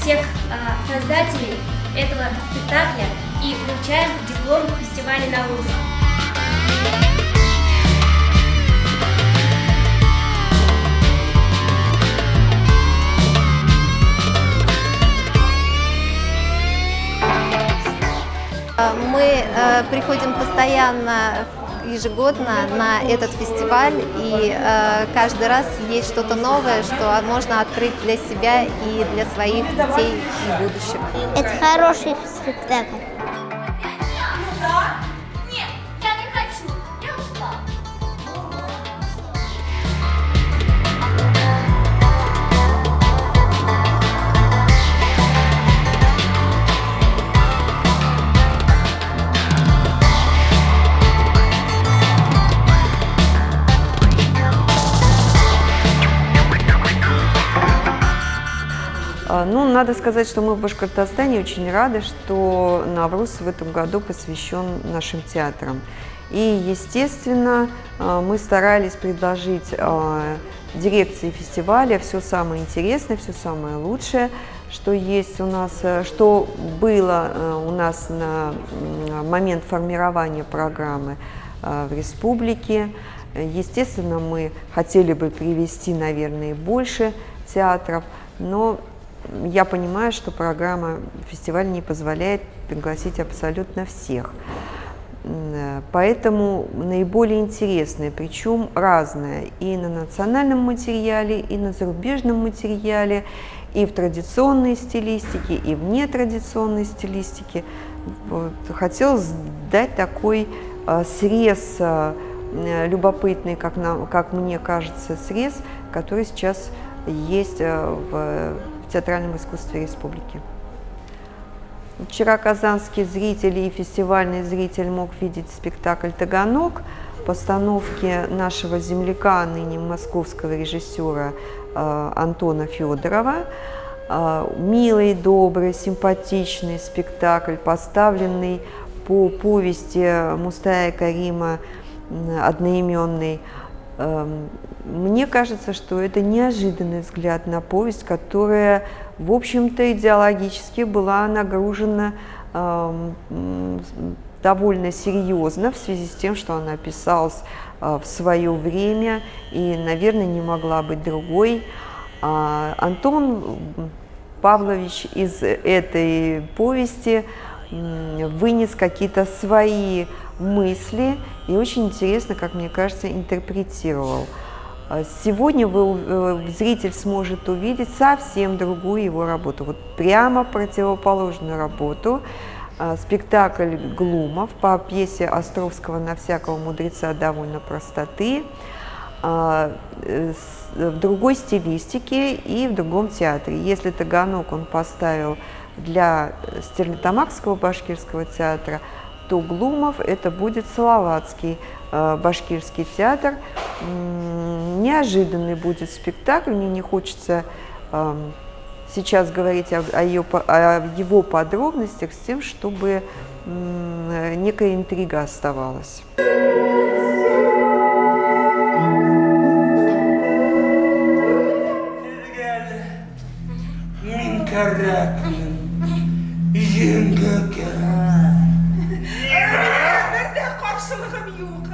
всех создателей этого спектакля и вручаем диплом фестиваля «Наурыз». Мы приходим постоянно, ежегодно на этот фестиваль, и каждый раз есть что-то новое, что можно открыть для себя и для своих детей и будущего. Это хороший спектакль. Нет, я не хочу, я устала. Ну, надо сказать, что мы в Башкортостане очень рады, что Навруз в этом году посвящен нашим театрам. И, естественно, мы старались предложить дирекции фестиваля все самое интересное, все самое лучшее, что есть у нас, что было у нас на момент формирования программы в республике. Естественно, мы хотели бы привести, наверное, больше театров, но я понимаю, что программа фестиваля не позволяет пригласить абсолютно всех. Поэтому наиболее интересные, причем разное, и на национальном материале, и на зарубежном материале, и в традиционной стилистике, и в нетрадиционной стилистике. Вот. Хотелось дать такой срез, любопытный, как мне кажется, срез, который сейчас есть в театральном искусстве республики. Вчера казанский зритель и фестивальный зритель мог видеть спектакль «Таганок» в постановке нашего земляка, ныне московского режиссера Антона Федорова. Милый, добрый, симпатичный спектакль, поставленный по повести Мустая Карима одноименной. Мне кажется, что это неожиданный взгляд на повесть, которая, в общем-то, идеологически была нагружена довольно серьезно в связи с тем, что она писалась в свое время и, наверное, не могла быть другой. Антон Павлович из этой повести вынес какие-то свои мысли и очень интересно, как мне кажется, интерпретировал. Сегодня зритель сможет увидеть совсем другую его работу, вот прямо противоположную работу. Спектакль «Глумов» по пьесе Островского «На всякого мудреца довольно простоты», в другой стилистике и в другом театре. Если «Таганок» он поставил для Стерлитамакского башкирского театра, то «Глумов» это будет Салаватский башкирский театр. Неожиданный будет спектакль, мне не хочется сейчас говорить о его подробностях с тем, чтобы некая интрига оставалась. Karşılığım yok.